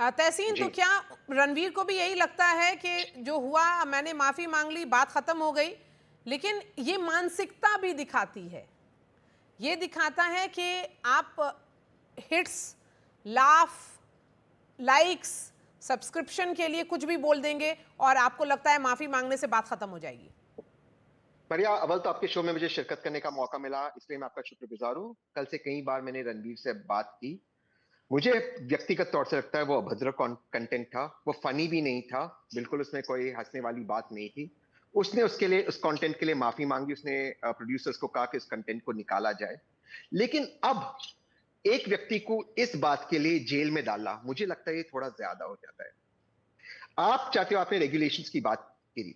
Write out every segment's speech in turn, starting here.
तहसीन, तो क्या रणवीर को भी यही लगता है कि जो हुआ मैंने माफी मांग ली, बात खत्म हो गई? लेकिन ये मानसिकता भी दिखाती है, ये दिखाता है कि आप हिट्स, लाफ, लाइक्स, सब्सक्रिप्शन के लिए कुछ भी बोल देंगे और आपको लगता है माफी मांगने से बात खत्म हो जाएगी। बढ़िया। अव्वल तो आपके शो में मुझे शिरकत करने का मौका मिला, इसलिए मैं आपका शुक्रगुजार हूँ। कल से कई बार मैंने रणवीर से बात की। मुझे व्यक्तिगत तौर से लगता है वो अभद्र कंटेंट था, वो फनी भी नहीं था, बिल्कुल उसमें कोई हंसने वाली बात नहीं थी। उसने उसके लिए, उस कंटेंट के लिए माफी मांगी, उसने प्रोड्यूसर्स को कहा कि इस कंटेंट को निकाला जाए। लेकिन अब एक व्यक्ति को इस बात के लिए जेल में डालना, मुझे लगता है ये थोड़ा ज्यादा हो जाता है। आप चाहते हो, आपने रेगुलेशंस की बात करी।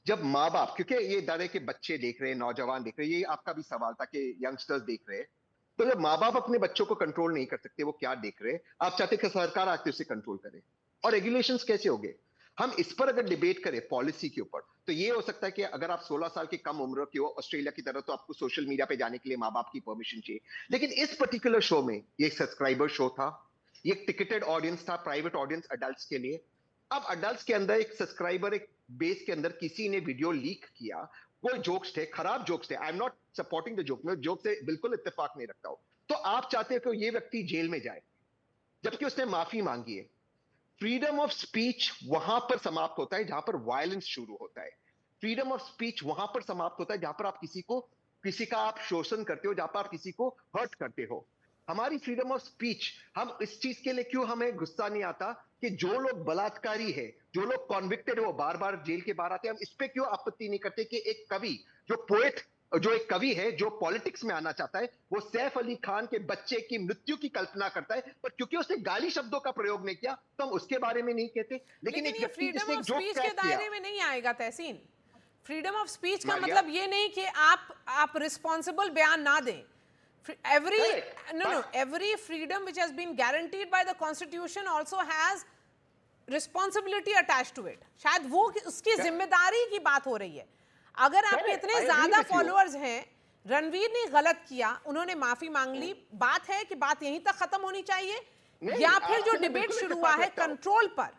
जब माँ बाप, क्योंकि ये डर है कि बच्चे देख रहे हैं, नौजवान देख रहे हैं, ये आपका भी सवाल था कि यंगस्टर्स देख रहे हैं, तो जब माँ बाप अपने बच्चों को कंट्रोल नहीं कर सकते, वो क्या देख रहे हैं, आप चाहते कि सरकार आके उसे कंट्रोल करे। और रेगुलेशंस कैसे होंगे? हम इस पर अगर डिबेट करें पॉलिसी के ऊपर, तो ये हो सकता है कि अगर आप 16 साल की कम उम्र के हो ऑस्ट्रेलिया की तरह, तो आपको सोशल मीडिया पे जाने के लिए माँ बाप की परमिशन चाहिए। लेकिन इस पर्टिकुलर शो में ये सब्सक्राइबर शो था, ये टिकटेड ऑडियंस था, प्राइवेट ऑडियंस अडल्ट्स के लिए। अब अडल्ट्स के अंदर एक सब्सक्राइबर, एक बेस के अंदर किसी ने वीडियो लीक किया, कोई जोक्स थे, खराब जोक्स थे। I am not supporting the joke, मैं जोक से बिल्कुल इत्तेफाक नहीं रखता हूं। तो आप चाहते हो कि ये व्यक्ति जेल में जाए, जबकि उसने माफी मांगी है। फ्रीडम ऑफ स्पीच वहां पर समाप्त होता है जहां पर वायलेंस शुरू होता है। फ्रीडम ऑफ स्पीच वहां पर समाप्त होता है जहां पर आप किसी का आप शोषण करते हो, जहां पर आप किसी को हर्ट करते हो। हमारी फ्रीडम ऑफ स्पीच, हम इस चीज के लिए क्यों हमें गुस्सा नहीं आता कि जो लोग बलात्कारी है, जो लोग कॉन्विक्टेड है, वो बार बार जेल के बाहर आते हैं, हम इस पे क्यों आपत्ति नहीं करते कि एक कवि, जो पोएट, जो एक कवि है, जो पॉलिटिक्स में आना चाहता है, वो सैफ अली खान के बच्चे की मृत्यु की कल्पना करता है, पर क्योंकि उसने गाली शब्दों का प्रयोग नहीं किया, तो हम उसके बारे में नहीं कहते। लेकिन लेकिन एक ये व्यक्ति फ्रीडम जिसने ऑफ एक जोक स्पीच के क्रैक किया। दायरे में नहीं आएगा तहसीन। फ्रीडम ऑफ स्पीच का मारिया, मतलब ये नहीं कि आप रिस्पॉन्सिबल बयान ना दें। every correct, no no but every freedom which has been guaranteed by the constitution also has responsibility attached to it. शायद वो उसकी जिम्मेदारी की बात हो रही है। अगर आपके करेक्ट, इतने आई एग्री ज्यादा विथ यू। फॉलोअर्स हैं, रणवीर ने गलत किया, उन्होंने माफी मांग ली, बात है कि बात यहीं तक खत्म होनी चाहिए, नहीं, या फिर जो आपसे मैं डिबेट बिल्कुल शुरू हुआ इत्तेफाक है रखता हूं। कंट्रोल पर,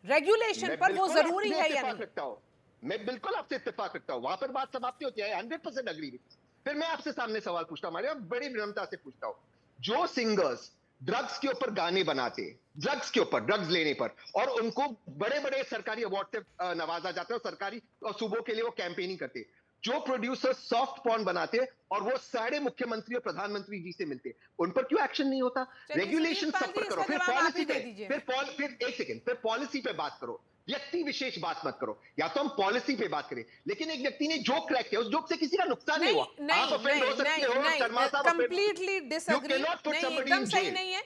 रेगुलेशन मैं पर, वो बिल्कुल जरूरी आपसे है या इत्तेफाक नहीं? रखता हूं। मैं बिल्कुल आपसे इत्तेफाक रखता हूं, वहां पर बात समाप्ति होती है। 100% अग्री विथ। फिर मैं आपसे सामने सवाल पूछता हूं, मारिया, बड़ी विनम्रता से पूछता हूं। जो सिंगर्स ड्रग्स के ऊपर गाने बनाते, ड्रग्स के ऊपर, ड्रग्स लेने पर, और उनको बड़े बड़े सरकारी अवार्ड से नवाजा जाता है, और सरकारी और सूबों के लिए वो कैंपेनिंग करते, जो प्रोड्यूसर सॉफ्ट पॉर्न बनाते और वो सारे मुख्यमंत्री और प्रधानमंत्री जी से मिलते, उन पर क्यों एक्शन नहीं होता? चलिए सुदीप रेगुलेशन पाल सब जी, पर करो, इसका फिर जवाब आप पॉलिसी ही पे, दे दीजिए। फिर एक सेकेंड, फिर पॉलिसी पे बात करो। व्यक्ति विशेष बात मत करो। या तो हम पॉलिसी पे बात करें, लेकिन एक व्यक्ति ने जोक क्रैक किया, उस जोक से किसी का नुकसान नहीं नहीं हुआ। आप नहीं अफेंड हो नहीं सकते नहीं हो, नहीं, शर्मा साहब अफेंड हो सकते। Completely you disagree. Can not put नहीं, समबडी एकदम इन सही जेल। नहीं है।